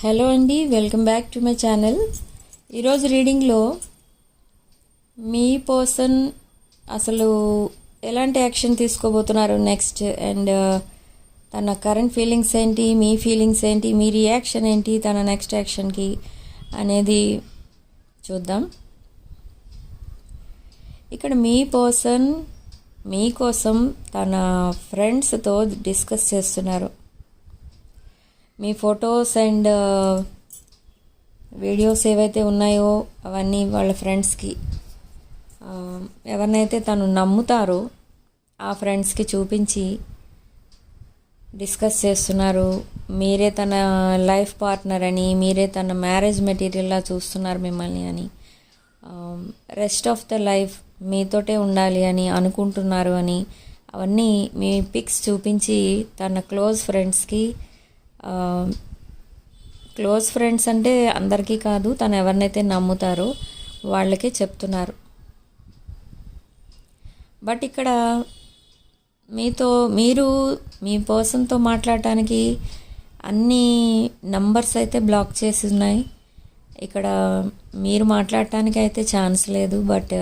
Hello అండి, welcome back to my channel. ఈరోజు రీడింగ్లో మీ person అసలు ఎలాంటి యాక్షన్ తీసుకోబోతున్నారు నెక్స్ట్, అండ్ తన కరెంట్ ఫీలింగ్స్ ఏంటి, మీ ఫీలింగ్స్ ఏంటి, మీ రియాక్షన్ ఏంటి తన నెక్స్ట్ యాక్షన్కి అనేది చూద్దాం. ఇక్కడ మీ పర్సన్ మీకోసం తన ఫ్రెండ్స్తో డిస్కస్ చేస్తున్నారు. మీ ఫొటోస్ అండ్ వీడియోస్ ఏవైతే ఉన్నాయో అవన్నీ వాళ్ళ ఫ్రెండ్స్కి, ఎవరినైతే తను నమ్ముతారో ఆ ఫ్రెండ్స్కి చూపించి డిస్కస్ చేస్తున్నారు. మీరే తన లైఫ్ పార్ట్నర్ అని, మీరే తన మ్యారేజ్ మెటీరియల్లా చూస్తున్నారు మిమ్మల్ని అని, రెస్ట్ ఆఫ్ ద లైఫ్ మీతోటే ఉండాలి అని అనుకుంటున్నారు అని, అవన్నీ మీ పిక్స్ చూపించి తన క్లోజ్ ఫ్రెండ్స్కి, క్లోజ్ ఫ్రెండ్స్ అంటే అందరికీ కాదు, తను ఎవరినైతే నమ్ముతారో వాళ్ళకే చెప్తున్నారు. బట్ ఇక్కడ మీరు మీ పర్సన్తో మాట్లాడటానికి అన్ని నంబర్స్ అయితే బ్లాక్ చేసి ఉన్నాయి. ఇక్కడ మీరు మాట్లాడటానికి అయితే ఛాన్స్ లేదు. But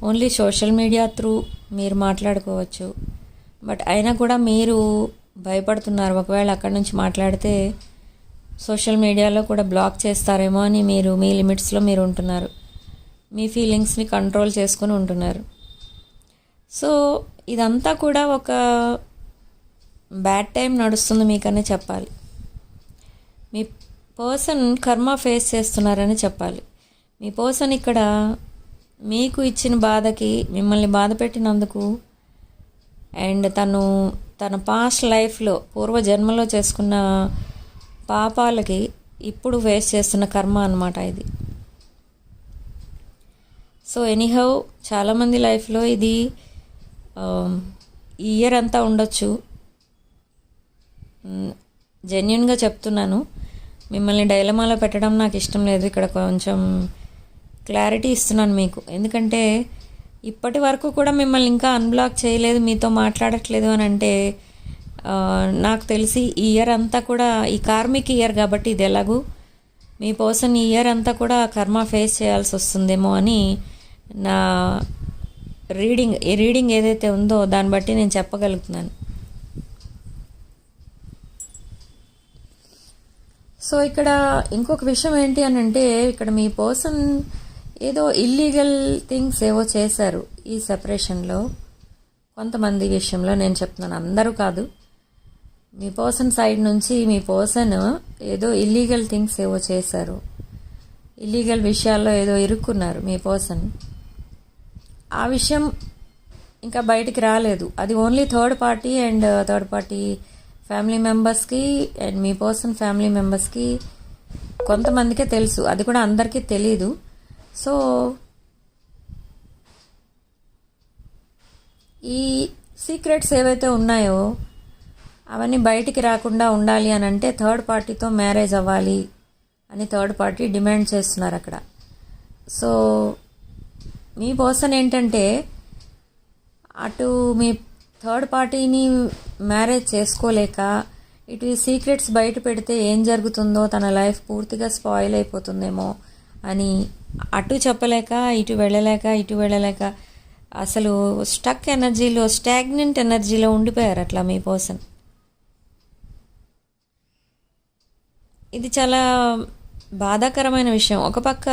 only social media through మీరు మాట్లాడుకోవచ్చు. బట్ అయినా కూడా మీరు భయపడుతున్నారు, ఒకవేళ అక్కడి నుంచి మాట్లాడితే సోషల్ మీడియాలో కూడా బ్లాక్ చేస్తారేమో అని మీరు మీ లిమిట్స్లో మీరు ఉంటున్నారు. మీ ఫీలింగ్స్ని కంట్రోల్ చేసుకొని ఉంటున్నారు. సో ఇదంతా కూడా ఒక బ్యాడ్ టైం నడుస్తుంది మీకనే చెప్పాలి. మీ పర్సన్ కర్మ ఫేస్ చేస్తున్నారని చెప్పాలి. మీ పర్సన్ ఇక్కడ మీకు ఇచ్చిన బాధకి, మిమ్మల్ని బాధ పెట్టినందుకు, అండ్ తన పాస్ట్ లైఫ్లో పూర్వజన్మలో చేసుకున్న పాపాలకి ఇప్పుడు ఫేస్ చేస్తున్న కర్మ అన్నమాట ఇది. సో ఎనీహౌ చాలామంది లైఫ్లో ఇది ఈ ఇయర్ అంతా ఉండొచ్చు. జెన్యున్గా చెప్తున్నాను, మిమ్మల్ని డైలమాలో పెట్టడం నాకు ఇష్టం లేదు. ఇక్కడ కొంచెం క్లారిటీ ఇస్తున్నాను మీకు. ఎందుకంటే ఇప్పటి వరకు కూడా మిమ్మల్ని ఇంకా అన్బ్లాక్ చేయలేదు, మీతో మాట్లాడట్లేదు అని అంటే నాకు తెలిసి ఈ ఇయర్ అంతా కూడా ఈ కార్మిక్ ఇయర్ కాబట్టి ఇది ఎలాగూ మీ పర్సన్ ఈ ఇయర్ అంతా కూడా కర్మ ఫేస్ చేయాల్సి వస్తుందేమో అని నా రీడింగ్ ఏదైతే ఉందో దాన్ని బట్టి నేను చెప్పగలుగుతున్నాను. సో ఇక్కడ ఇంకొక విషయం ఏంటి అని అంటే, ఇక్కడ మీ పర్సన్ ఏదో ఇల్లీగల్ థింగ్స్ ఏవో చేశారు ఈ సెపరేషన్లో. కొంతమంది విషయంలో నేను చెప్తున్నాను, అందరూ కాదు. మీ పర్సన్ సైడ్ నుంచి మీ పర్సన్ ఏదో ఇల్లీగల్ థింగ్స్ ఏవో చేశారు, ఇల్లీగల్ విషయాల్లో ఏదో ఇరుక్కున్నారు మీ పర్సన్. ఆ విషయం ఇంకా బయటికి రాలేదు. అది ఓన్లీ థర్డ్ పార్టీ ఫ్యామిలీ మెంబర్స్కి అండ్ మీ పర్సన్ ఫ్యామిలీ మెంబర్స్కి కొంతమందికే తెలుసు, అది కూడా అందరికీ తెలీదు. సో ఈ సీక్రెట్స్ ఏవైతే ఉన్నాయో అవన్నీ బయటికి రాకుండా ఉండాలి అని అంటే థర్డ్ పార్టీతో మ్యారేజ్ అవ్వాలి అని థర్డ్ పార్టీ డిమాండ్ చేస్తున్నారు అక్కడ. సో మీ పర్సన్ ఏంటంటే అటు మీ థర్డ్ పార్టీని మ్యారేజ్ చేసుకోలేక, ఇటు ఈ సీక్రెట్స్ బయట పెడితే ఏం జరుగుతుందో, తన లైఫ్ పూర్తిగా స్పాయిల్ అయిపోతుందేమో అని అటు చెప్పలేక ఇటు వెళ్ళలేక అసలు స్టాగ్నెంట్ ఎనర్జీలో ఉండిపోయారు అట్లా మీ పర్సన్. ఇది చాలా బాధాకరమైన విషయం. ఒక పక్క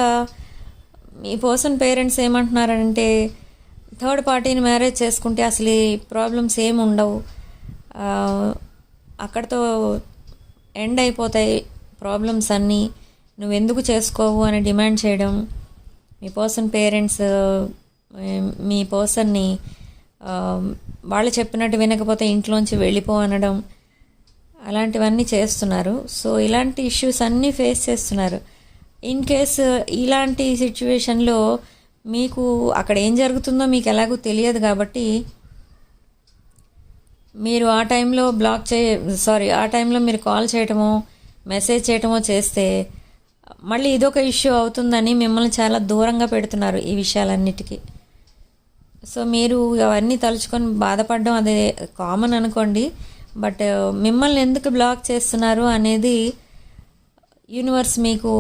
మీ పర్సన్ పేరెంట్స్ ఏమంటున్నారంటే థర్డ్ పార్టీని మ్యారేజ్ చేసుకుంటే అసలు ఈ ప్రాబ్లమ్స్ ఏమి ఉండవు, అక్కడితో ఎండ్ అయిపోతాయి ప్రాబ్లమ్స్ అన్నీ, నువ్వెందుకు చేసుకోవు అని డిమాండ్ చేయడం. మీ పర్సన్ పేరెంట్స్ మీ పర్సన్ని వాళ్ళు చెప్పినట్టు వినకపోతే ఇంట్లోంచి వెళ్ళిపో అనడం, అలాంటివన్నీ చేస్తున్నారు. సో ఇలాంటి ఇష్యూస్ అన్నీ ఫేస్ చేస్తున్నారు. ఇన్ కేసు ఇలాంటి సిచ్యువేషన్లో మీకు అక్కడ ఏం జరుగుతుందో మీకు ఎలాగో తెలియదు కాబట్టి మీరు ఆ టైంలో ఆ టైంలో మీరు కాల్ చేయటమో మెసేజ్ చేయటమో చేస్తే మళ్ళీ ఇదొక ఇష్యూ అవుతుందని మిమ్మల్ని చాలా దూరంగా పెడుతున్నారు ఈ విషయాలన్నిటికీ. సో మీరు అవన్నీ తలుచుకొని బాధపడడం అదే కామన్ అనుకోండి. బట్ మిమ్మల్ని ఎందుకు బ్లాక్ చేస్తున్నారు అనేది యూనివర్స్ మీకు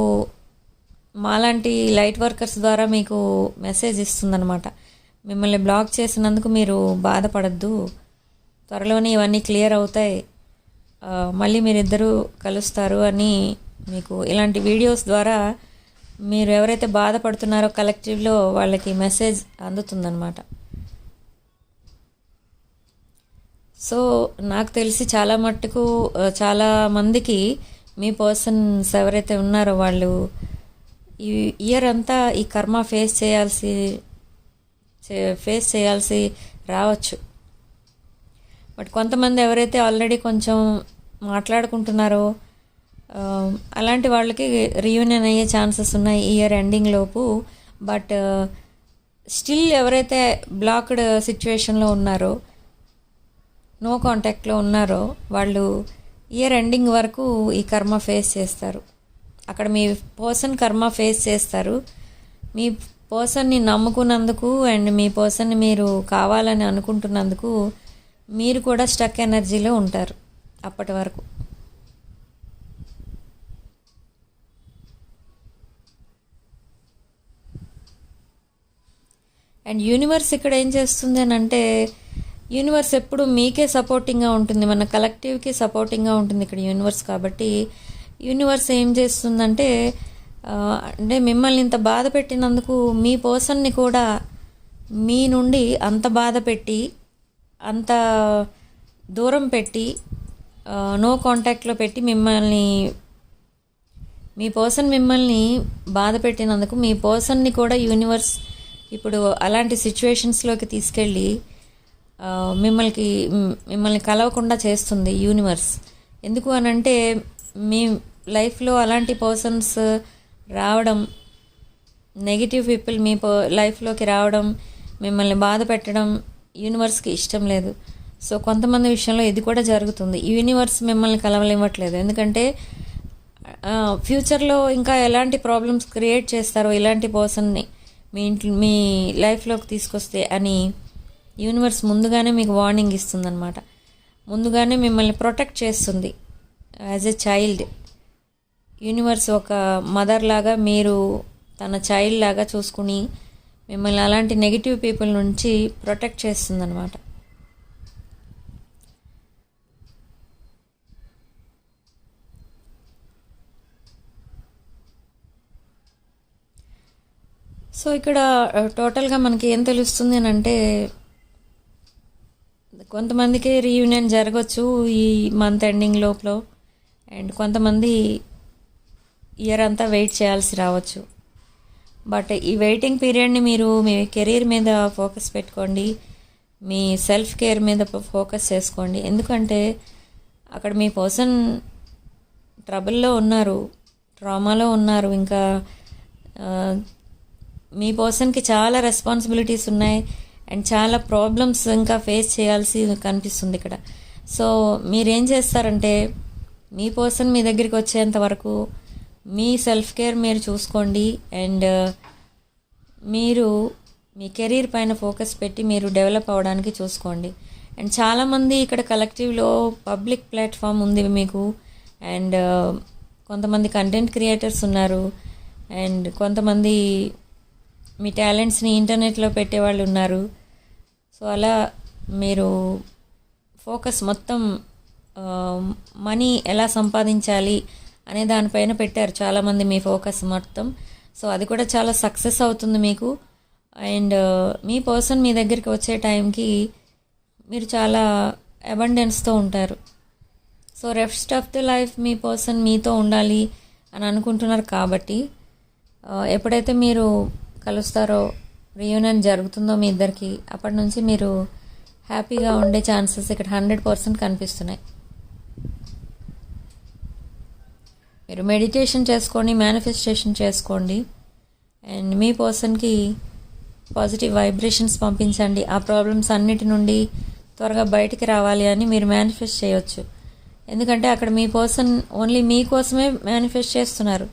మాలాంటి లైట్ వర్కర్స్ ద్వారా మీకు మెసేజ్ ఇస్తుందన్నమాట. మిమ్మల్ని బ్లాక్ చేసినందుకు మీరు బాధపడద్దు, త్వరలోనే ఇవన్నీ క్లియర్ అవుతాయి, మళ్ళీ మీరిద్దరూ కలుస్తారు అని మీకు ఇలాంటి వీడియోస్ ద్వారా మీరు ఎవరైతే బాధపడుతున్నారో కలెక్టివ్లో వాళ్ళకి మెసేజ్ అందుతుందన్నమాట. సో నాకు తెలిసి చాలా మట్టుకు చాలా మందికి మీ పర్సన్స్ ఎవరైతే ఉన్నారో వాళ్ళు ఈ ఇయర్ అంతా ఈ కర్మ ఫేస్ చేయాల్సి రావచ్చు. బట్ కొంతమంది ఎవరైతే ఆల్రెడీ కొంచెం మాట్లాడుకుంటున్నారో అలాంటి వాళ్ళకి రీయూనియన్ అయ్యే ఛాన్సెస్ ఉన్నాయి ఈ ఇయర్ ఎండింగ్ లోపు. బట్ స్టిల్ ఎవరైతే బ్లాక్డ్ సిచ్యువేషన్లో ఉన్నారో, నో కాంటాక్ట్లో ఉన్నారో వాళ్ళు ఇయర్ ఎండింగ్ వరకు ఈ కర్మ ఫేస్ చేస్తారు. అక్కడ మీ పర్సన్ కర్మ ఫేస్ చేస్తారు. మీ పర్సన్ని నమ్ముకున్నందుకు అండ్ మీ పర్సన్ని మీరు కావాలని అనుకుంటున్నందుకు మీరు కూడా స్టక్ ఎనర్జీలో ఉంటారు అప్పటి వరకు. అండ్ యూనివర్స్ ఇక్కడ ఏం చేస్తుంది అని అంటే, యూనివర్స్ ఎప్పుడు మీకే సపోర్టింగ్గా ఉంటుంది, మన కలెక్టివ్కి సపోర్టింగ్గా ఉంటుంది ఇక్కడ యూనివర్స్. కాబట్టి యూనివర్స్ ఏం చేస్తుందంటే, అంటే మిమ్మల్ని ఇంత బాధ పెట్టినందుకు మీ పర్సన్ని కూడా మీ నుండి అంత బాధ పెట్టి, అంత దూరం పెట్టి, నో కాంటాక్ట్లో పెట్టి మీ పర్సన్ మిమ్మల్ని బాధ పెట్టినందుకు మీ పర్సన్ని కూడా యూనివర్స్ ఇప్పుడు అలాంటి సిచ్యువేషన్స్లోకి తీసుకెళ్ళి మిమ్మల్ని కలవకుండా చేస్తుంది యూనివర్స్. ఎందుకు అనంటే, మీ లైఫ్లో అలాంటి పర్సన్స్ రావడం, నెగిటివ్ పీపుల్ మీ లైఫ్లోకి రావడం, మిమ్మల్ని బాధ పెట్టడం యూనివర్స్కి ఇష్టం లేదు. సో కొంతమంది విషయంలో ఇది కూడా జరుగుతుంది. యూనివర్స్ మిమ్మల్ని కలవలేవట్లేదు, ఎందుకంటే ఫ్యూచర్లో ఇంకా ఎలాంటి ప్రాబ్లమ్స్ క్రియేట్ చేస్తారో ఇలాంటి పర్సన్ని మీ లైఫ్లోకి తీసుకొస్తే అని యూనివర్స్ ముందుగానే మీకు వార్నింగ్ ఇస్తుందన్నమాట. ముందుగానే మిమ్మల్ని ప్రొటెక్ట్ చేస్తుంది యాజ్ ఎ చైల్డ్. యూనివర్స్ ఒక మదర్ లాగా, మీరు తన చైల్డ్ లాగా చూసుకుని మిమ్మల్ని అలాంటి నెగిటివ్ పీపుల్ నుంచి ప్రొటెక్ట్ చేస్తుందన్నమాట. సో ఇక్కడ టోటల్గా మనకి ఏం తెలుస్తుంది అని అంటే, కొంతమందికి రీయూనియన్ జరగవచ్చు ఈ మంత్ ఎండింగ్ లోపల, అండ్ కొంతమంది ఇయర్ అంతా వెయిట్ చేయాల్సి రావచ్చు. బట్ ఈ వెయిటింగ్ పీరియడ్ని మీరు మీ కెరీర్ మీద ఫోకస్ పెట్టుకోండి, మీ సెల్ఫ్ కేర్ మీద ఫోకస్ చేసుకోండి. ఎందుకంటే అక్కడ మీ పర్సన్ ట్రబుల్లో ఉన్నారు, ట్రామాలో ఉన్నారు. ఇంకా మీ పర్సన్కి చాలా రెస్పాన్సిబిలిటీస్ ఉన్నాయి అండ్ చాలా ప్రాబ్లమ్స్ ఇంకా ఫేస్ చేయాల్సి కనిపిస్తుంది ఇక్కడ. సో మీరేం చేస్తారంటే, మీ పర్సన్ మీ దగ్గరికి వచ్చేంత వరకు మీ సెల్ఫ్ కేర్ మీరు చూసుకోండి అండ్ మీరు మీ కెరీర్ పైన ఫోకస్ పెట్టి మీరు డెవలప్ అవ్వడానికి చూసుకోండి. అండ్ చాలామంది ఇక్కడ కలెక్టివ్లో పబ్లిక్ ప్లాట్ఫామ్ ఉంది మీకు, అండ్ కొంతమంది కంటెంట్ క్రియేటర్స్ ఉన్నారు, అండ్ కొంతమంది మీ టాలెంట్స్ని ఇంటర్నెట్లో పెట్టేవాళ్ళు ఉన్నారు. సో అలా మీరు ఫోకస్ మొత్తం మనీ ఎలా సంపాదించాలి అనే దానిపైన పెట్టారు చాలామంది మీ ఫోకస్ మొత్తం. సో అది కూడా చాలా సక్సెస్ అవుతుంది మీకు. అండ్ మీ పర్సన్ మీ దగ్గరికి వచ్చే టైంకి మీరు చాలా అబండెన్స్తో ఉంటారు. So rest of the life me person మీతో ఉండాలి అని అనుకుంటున్నారు. కాబట్టి ఎప్పుడైతే మీరు కలుస్తారో, రీయూనియన్ జరుగుతుందో మీ ఇద్దరికి, అప్పటి నుంచి మీరు హ్యాపీగా ఉండే ఛాన్సెస్ ఇక్కడ 100% కనిపిస్తున్నాయి. మీరు మెడిటేషన్ చేసుకోండి, మేనిఫెస్టేషన్ చేసుకోండి అండ్ మీ పర్సన్కి పాజిటివ్ వైబ్రేషన్స్ పంపించండి. ఆ ప్రాబ్లమ్స్ అన్నిటి నుండి త్వరగా బయటికి రావాలి అని మీరు మేనిఫెస్ట్ చేయవచ్చు. ఎందుకంటే అక్కడ మీ పర్సన్ ఓన్లీ మీకోసమే మేనిఫెస్ట్ చేస్తున్నారు.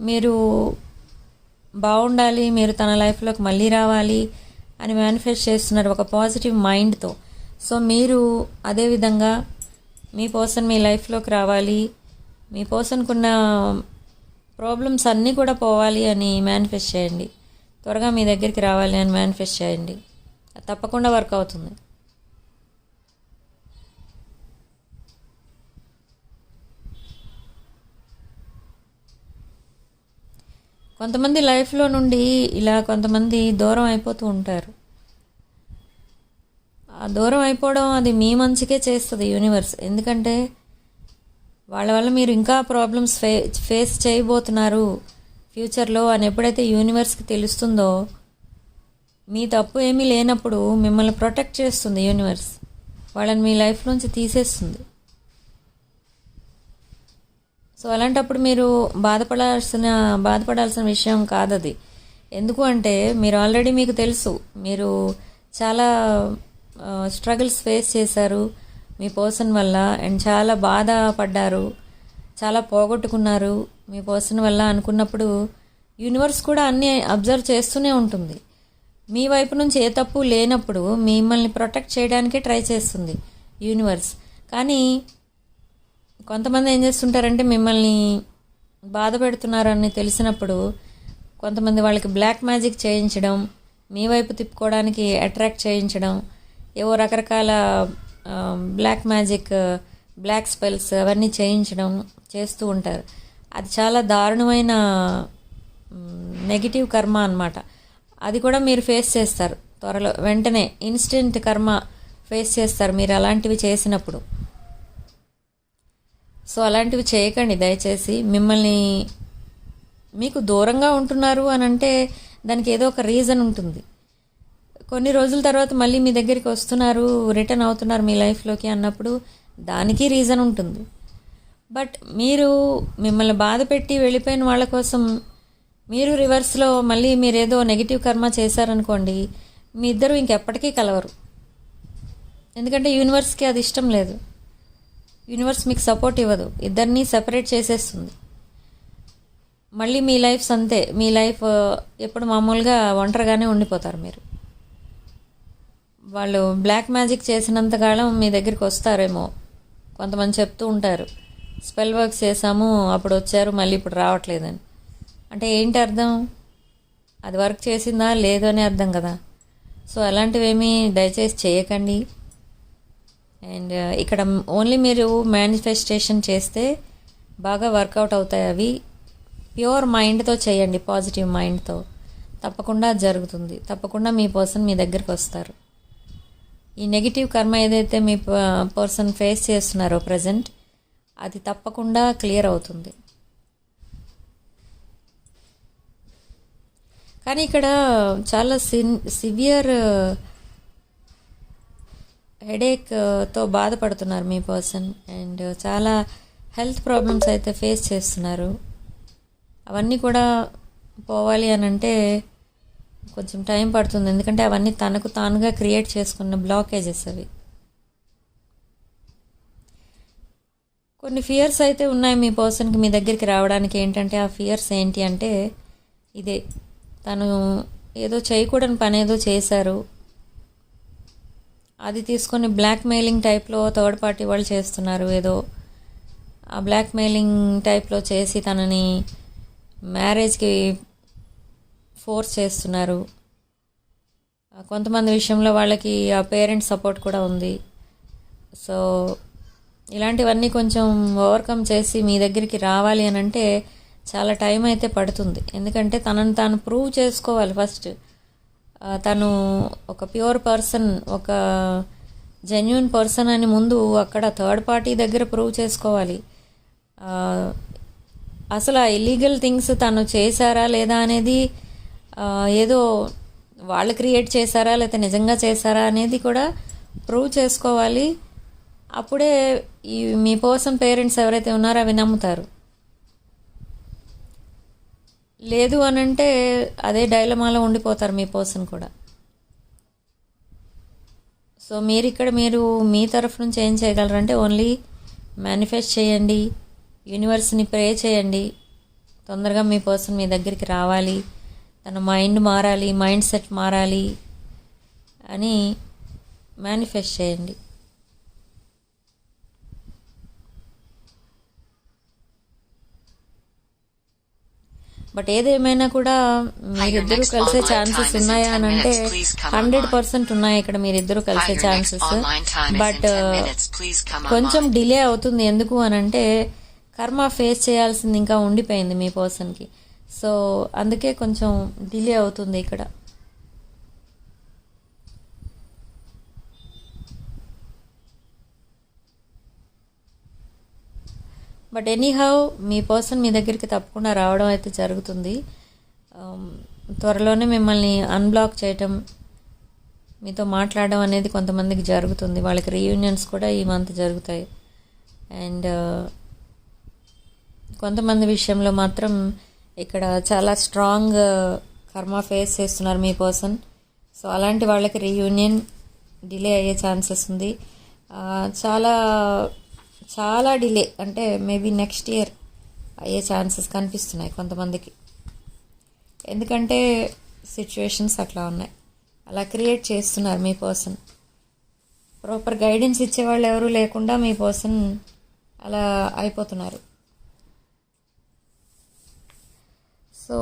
మీరు బాగుండాలి, మీరు తన లైఫ్లోకి మళ్ళీ రావాలి అని మేనిఫెస్ట్ చేస్తున్నారు ఒక పాజిటివ్ మైండ్తో. సో మీరు అదేవిధంగా మీ పర్సన్ మీ లైఫ్లోకి రావాలి, మీ పర్సన్కున్న ప్రాబ్లమ్స్ అన్నీ కూడా పోవాలి అని మేనిఫెస్ట్ చేయండి. త్వరగా మీ దగ్గరికి రావాలి అని మేనిఫెస్ట్ చేయండి. అది తప్పకుండా వర్క్ అవుతుంది. కొంతమంది లైఫ్లో నుండి ఇలా కొంతమంది దూరం అయిపోతూ ఉంటారు. ఆ దూరం అయిపోవడం అది మీ మంచికే చేస్తుంది యూనివర్స్. ఎందుకంటే వాళ్ళ వల్ల మీరు ఇంకా ప్రాబ్లమ్స్ ఫేస్ చేయబోతున్నారు ఫ్యూచర్లో అని ఎప్పుడైతే యూనివర్స్కి తెలుస్తుందో, మీ తప్పు ఏమీ లేనప్పుడు మిమ్మల్ని ప్రొటెక్ట్ చేస్తుంది యూనివర్స్. వాళ్ళని మీ లైఫ్లోంచి తీసేస్తుంది. సో అలాంటప్పుడు మీరు బాధపడాల్సిన విషయం కాదది. ఎందుకు అంటే మీరు ఆల్రెడీ మీకు తెలుసు, మీరు చాలా స్ట్రగుల్స్ ఫేస్ చేశారు మీ పర్సన్ వల్ల, అండ్ చాలా బాధపడ్డారు, చాలా పోగొట్టుకున్నారు మీ పర్సన్ వల్ల అనుకున్నప్పుడు యూనివర్స్ కూడా అన్నీ అబ్జర్వ్ చేస్తూనే ఉంటుంది. మీ వైపు నుంచి ఏ తప్పు లేనప్పుడు మిమ్మల్ని ప్రొటెక్ట్ చేయడానికే ట్రై చేస్తుంది యూనివర్స్. కానీ కొంతమంది ఏం చేస్తుంటారంటే మిమ్మల్ని బాధ పెడుతున్నారని తెలిసినప్పుడు కొంతమంది వాళ్ళకి బ్లాక్ మ్యాజిక్ చేయించడం, మీ వైపు తిప్పుకోవడానికి అట్రాక్ట్ చేయించడం, ఏవో రకరకాల బ్లాక్ మ్యాజిక్, బ్లాక్ స్పెల్స్ అవన్నీ చేస్తూ ఉంటారు. అది చాలా దారుణమైన నెగిటివ్ కర్మ అన్నమాట. అది కూడా మీరు ఫేస్ చేస్తారు త్వరలో, వెంటనే ఇన్స్టెంట్ కర్మ ఫేస్ చేస్తారు మీరు అలాంటివి చేసినప్పుడు. సో అలాంటివి చేయకండి దయచేసి. మిమ్మల్ని మీకు దూరంగా ఉంటున్నారు అని అంటే దానికి ఏదో ఒక రీజన్ ఉంటుంది. కొన్ని రోజుల తర్వాత మళ్ళీ మీ దగ్గరికి వస్తున్నారు, రిటర్న్ అవుతున్నారు మీ లైఫ్లోకి అన్నప్పుడు దానికి రీజన్ ఉంటుంది. బట్ మీరు మిమ్మల్ని బాధ పెట్టి వెళ్ళిపోయిన వాళ్ళ కోసం మీరు రివర్స్లో మళ్ళీ మీరేదో నెగిటివ్ కర్మ చేశారనుకోండి, మీ ఇద్దరు ఇంకెప్పటికీ కలవరు. ఎందుకంటే యూనివర్స్కి అది ఇష్టం లేదు. యూనివర్స్ మీకు సపోర్ట్ ఇవ్వదు, ఇద్దరిని సెపరేట్ చేసేస్తుంది. మళ్ళీ మీ లైఫ్స్ అంతే, మీ లైఫ్ ఎప్పుడు మామూలుగా ఒంటరిగానే ఉండిపోతారు మీరు. వాళ్ళు బ్లాక్ మ్యాజిక్ చేసినంతకాలం మీ దగ్గరికి వస్తారేమో. కొంతమంది చెప్తూ ఉంటారు, స్పెల్ వర్క్ చేసాము అప్పుడు వచ్చారు మళ్ళీ ఇప్పుడు రావట్లేదని. అంటే ఏంటి అర్థం? అది వర్క్ చేసిందా లేదో అని అర్థం కదా. సో అలాంటివేమీ దయచేసి చేయకండి. అండ్ ఇక్కడ ఓన్లీ మీరు మేనిఫెస్టేషన్ చేస్తే బాగా వర్కౌట్ అవుతాయి అవి. ప్యూర్ మైండ్తో చేయండి, పాజిటివ్ మైండ్తో. తప్పకుండా జరుగుతుంది. తప్పకుండా మీ పర్సన్ మీ దగ్గరికి వస్తారు. ఈ నెగిటివ్ కర్మ ఏదైతే మీ పర్సన్ ఫేస్ చేస్తున్నారో ప్రజెంట్, అది తప్పకుండా క్లియర్ అవుతుంది. కానీ ఇక్కడ చాలా సివియర్ హెడేక్తో బాధపడుతున్నారు మీ పర్సన్. అండ్ చాలా హెల్త్ ప్రాబ్లమ్స్ అయితే ఫేస్ చేస్తున్నారు. అవన్నీ కూడా పోవాలి అని అంటే కొంచెం టైం పడుతుంది. ఎందుకంటే అవన్నీ తనకు తానుగా క్రియేట్ చేసుకున్న బ్లాకేజెస్ అవి. కొన్ని ఫియర్స్ అయితే ఉన్నాయి మీ పర్సన్కి మీ దగ్గరికి రావడానికి. ఏంటంటే ఆ ఫియర్స్ ఏంటి అంటే ఇదే, తను ఏదో చేయకూడని పని ఏదో చేశారు, అది తీసుకొని బ్లాక్ మెయిలింగ్ టైప్లో థర్డ్ పార్టీ వాళ్ళు చేస్తున్నారు. ఏదో ఆ బ్లాక్ మెయిలింగ్ టైప్లో చేసి తనని మ్యారేజ్కి ఫోర్స్ చేస్తున్నారు. కొంతమంది విషయంలో వాళ్ళకి ఆ పేరెంట్స్ సపోర్ట్ కూడా ఉంది. సో ఇలాంటివన్నీ కొంచెం ఓవర్కమ్ చేసి మీ దగ్గరికి రావాలి అని అంటే చాలా టైం అయితే పడుతుంది. ఎందుకంటే తనను తాను ప్రూవ్ చేసుకోవాలి ఫస్ట్. తను ఒక ప్యూర్ పర్సన్, ఒక జెన్యూన్ పర్సన్ అని ముందు అక్కడ థర్డ్ పార్టీ దగ్గర ప్రూవ్ చేసుకోవాలి. అసలు ఆ ఇల్లీగల్ థింగ్స్ తను చేశారా లేదా అనేది, ఏదో వాళ్ళు క్రియేట్ చేశారా లేకపోతే నిజంగా చేశారా అనేది కూడా ప్రూవ్ చేసుకోవాలి. అప్పుడే ఈ మీ పర్సన్ పేరెంట్స్ ఎవరైతే ఉన్నారో అవి నమ్ముతారు. లేదు అని అంటే అదే డైలమాలో ఉండిపోతారు మీ పర్సన్ కూడా. సో మీరు మీ తరఫు నుంచి ఏం చేయగలరంటే ఓన్లీ మేనిఫెస్ట్ చేయండి, యూనివర్స్ని ప్రే చేయండి, తొందరగా మీ పర్సన్ మీ దగ్గరికి రావాలి, తన మైండ్ మారాలి, మైండ్ సెట్ మారాలి అని మేనిఫెస్ట్ చేయండి. బట్ ఏదేమైనా కూడా మీరిద్దరూ కలిసే ఛాన్సెస్ ఉన్నాయా అని అంటే 100% ఉన్నాయి ఇక్కడ మీరిద్దరూ కలిసే ఛాన్సెస్. బట్ కొంచెం డిలే అవుతుంది. ఎందుకు అని అంటే కర్మ ఫేస్ చేయాల్సింది ఇంకా ఉండిపోయింది మీ పర్సన్కి. సో అందుకే కొంచెం డిలే అవుతుంది ఇక్కడ. బట్ ఎనీహౌ మీ పర్సన్ మీ దగ్గరికి తప్పకుండా రావడం అయితే జరుగుతుంది. త్వరలోనే మిమ్మల్ని అన్బ్లాక్ చేయటం, మీతో మాట్లాడడం అనేది కొంతమందికి జరుగుతుంది. వాళ్ళకి రీయూనియన్స్ కూడా ఈ మంత్ జరుగుతాయి. అండ్ కొంతమంది విషయంలో మాత్రం ఇక్కడ చాలా స్ట్రాంగ్ కర్మ ఫేస్ చేస్తున్నారు మీ పర్సన్. సో అలాంటి వాళ్ళకి రీయూనియన్ డిలే అయ్యే ఛాన్సెస్ ఉంది. చాలా చాలా డిలే అంటే మేబీ నెక్స్ట్ ఇయర్ అయ్యే ఛాన్సెస్ కనిపిస్తున్నాయి కొంతమందికి. ఎందుకంటే సిచ్యువేషన్స్ అట్లా ఉన్నాయి, అలా క్రియేట్ చేస్తున్నారు మీ పర్సన్. ప్రాపర్ గైడెన్స్ ఇచ్చేవాళ్ళు ఎవరు లేకుండా మీ పర్సన్ అలా అయిపోతున్నారు. సో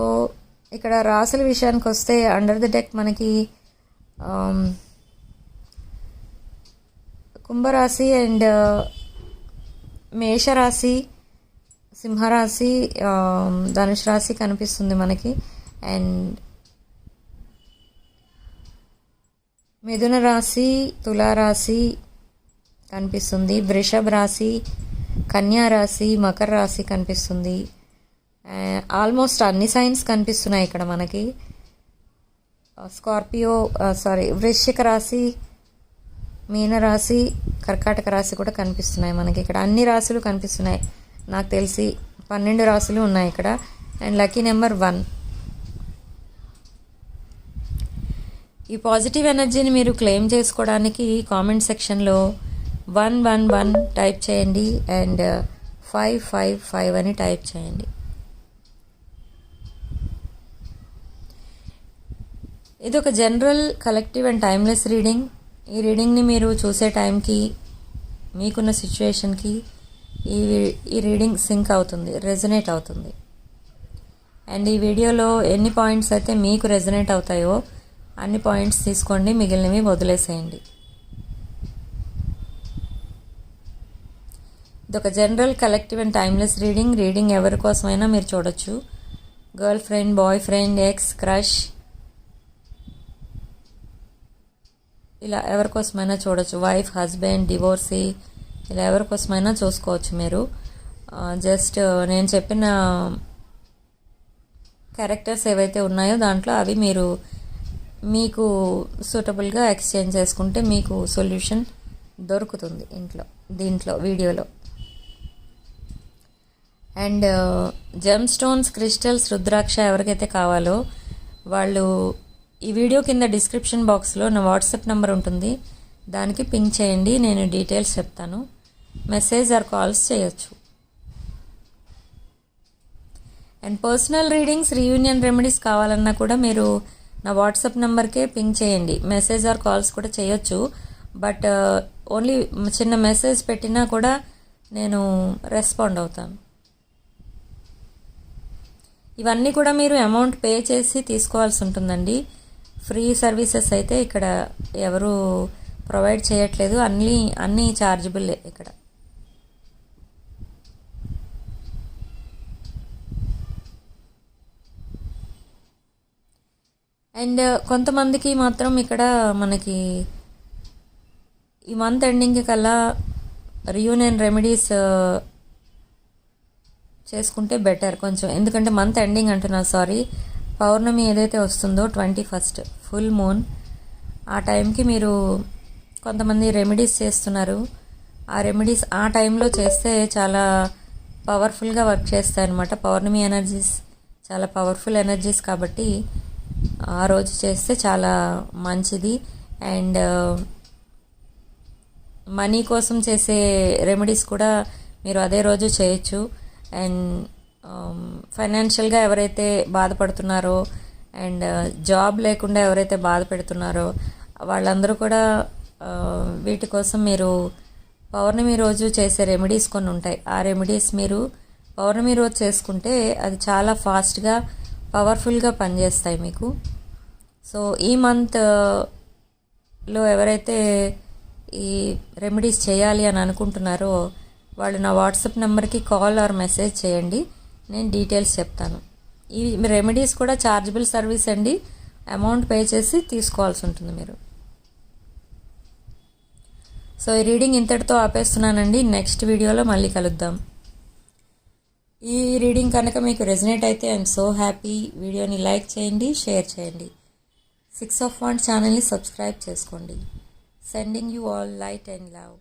ఇక్కడ రాసుల విషయానికి వస్తే అండర్ ది డెక్ మనకి కుంభరాశి అండ్ మేషరాశి, సింహరాశి, ధనుష్ రాశి కనిపిస్తుంది మనకి. అండ్ మిథున రాశి, తులారాశి కనిపిస్తుంది. వృషభ రాశి, కన్యా రాశి, మకర రాశి కనిపిస్తుంది. ఆల్మోస్ట్ అన్ని సైన్స్ కనిపిస్తున్నాయి ఇక్కడ మనకి. వృశ్చిక రాశి, మీనరాశి, కర్కాటక రాశి కూడా కనిపిస్తున్నాయి మనకి. ఇక్కడ అన్ని రాశులు కనిపిస్తున్నాయి. నాకు తెలిసి 12 రాశులు ఉన్నాయి ఇక్కడ. And lucky number 1. ఈ పాజిటివ్ ఎనర్జీని మీరు క్లెయిమ్ చేసుకోవడానికి కామెంట్ సెక్షన్లో 111 టైప్ చేయండి అండ్ 555 అని టైప్ చేయండి. ఇది ఒక general, collective and timeless reading. ఈ రీడింగ్ని మీరు చూసే టైంకి మీకున్న సిచ్యువేషన్కి ఈ రీడింగ్ సింక్ అవుతుంది, రెజనేట్ అవుతుంది. అండ్ ఈ వీడియోలో ఎన్ని పాయింట్స్ అయితే మీకు రెజనేట్ అవుతాయో అన్ని పాయింట్స్ తీసుకోండి, మిగిలినవి వదిలేసేయండి. ఇది ఒక general, collective and timeless reading ఎవరి కోసమైనా మీరు చూడొచ్చు. Girl friend, boy friend, X, crush, ఇలా ఎవరికోసమైనా చూడొచ్చు. వైఫ్, హస్బెండ్, డివోర్సీ, ఇలా ఎవరికోసమైనా చూసుకోవచ్చు మీరు. జస్ట్ నేను చెప్పిన క్యారెక్టర్స్ ఏవైతే ఉన్నాయో దాంట్లో అవి మీరు మీకు సూటబుల్గా ఎక్స్చేంజ్ చేసుకుంటే మీకు సొల్యూషన్ దొరుకుతుంది దీంట్లో వీడియోలో. అండ్ జెమ్ స్టోన్స్, క్రిస్టల్స్, రుద్రాక్ష ఎవరికైతే కావాలో వాళ్ళు ఈ వీడియో కింద డిస్క్రిప్షన్ బాక్స్లో నా వాట్సాప్ నెంబర్ ఉంటుంది, దానికి పింక్ చేయండి. నేను డీటెయిల్స్ చెప్తాను. మెసేజ్ ఆర్ కాల్స్ చేయొచ్చు. And personal readings, reunion remedies కావాలన్నా కూడా మీరు నా వాట్సాప్ నెంబర్కే పింక్ చేయండి. మెసేజ్ ఆర్ కాల్స్ కూడా చేయొచ్చు. బట్ ఓన్లీ చిన్న మెసేజ్ పెట్టినా కూడా నేను రెస్పాండ్ అవుతాను. ఇవన్నీ కూడా మీరు అమౌంట్ పే చేసి తీసుకోవాల్సి ఉంటుందండి. ఫ్రీ సర్వీసెస్ అయితే ఇక్కడ ఎవరు ప్రొవైడ్ చేయట్లేదు. అన్నీ ఛార్జబుల్లే ఇక్కడ. అండ్ కొంతమందికి మాత్రం ఇక్కడ మనకి ఈ మంత్ ఎండింగ్ కల్లా రియూనియన్ రెమెడీస్ చేసుకుంటే బెటర్ కొంచెం. ఎందుకంటే మంత్ ఎండింగ్ అంటున్నా, పౌర్ణమి ఏదైతే వస్తుందో 21st ఫుల్ మూన్, ఆ టైంకి మీరు కొంతమంది రెమెడీస్ చేస్తున్నారు. ఆ రెమెడీస్ ఆ టైంలో చేస్తే చాలా పవర్ఫుల్గా వర్క్ చేస్తాయి అన్నమాట. పౌర్ణమి ఎనర్జీస్ చాలా పవర్ఫుల్ ఎనర్జీస్ కాబట్టి ఆ రోజు చేస్తే చాలా మంచిది. అండ్ మనీ కోసం చేసే రెమెడీస్ కూడా మీరు అదే రోజు చేయొచ్చు. అండ్ ఫైనాన్షియల్గా ఎవరైతే బాధపడుతున్నారో అండ్ జాబ్ లేకుండా ఎవరైతే బాధపెడుతున్నారో వాళ్ళందరూ కూడా వీటి కోసం మీరు పౌర్ణమి రోజు చేసే రెమెడీస్ కొన్ని ఉంటాయి. ఆ రెమెడీస్ మీరు పౌర్ణమి రోజు చేసుకుంటే అది చాలా ఫాస్ట్గా పవర్ఫుల్గా పనిచేస్తాయి మీకు. సో ఈ మంత్లో ఎవరైతే ఈ రెమెడీస్ చేయాలి అని అనుకుంటున్నారో వాళ్ళు నా వాట్సాప్ నెంబర్కి కాల్ ఆర్ మెసేజ్ చేయండి, నేను డీటెయిల్స్ చెప్తాను. ఈ రెమెడీస్ కూడా చార్జబుల్ సర్వీస్ అండి, అమౌంట్ పే చేసి తీసుకోవాల్సి ఉంటుంది మీరు. సో ఈ రీడింగ్ ఇంతటితో ఆపేస్తున్నానండి. నెక్స్ట్ వీడియోలో మళ్ళీ కలుద్దాం. ఈ రీడింగ్ కనుక మీకు రెజనేట్ అయితే ఐఎమ్ సో హ్యాపీ. వీడియోని లైక్ చేయండి, షేర్ చేయండి. 6 of Wands ఛానల్ని సబ్స్క్రైబ్ చేసుకోండి. Sending you all light and love.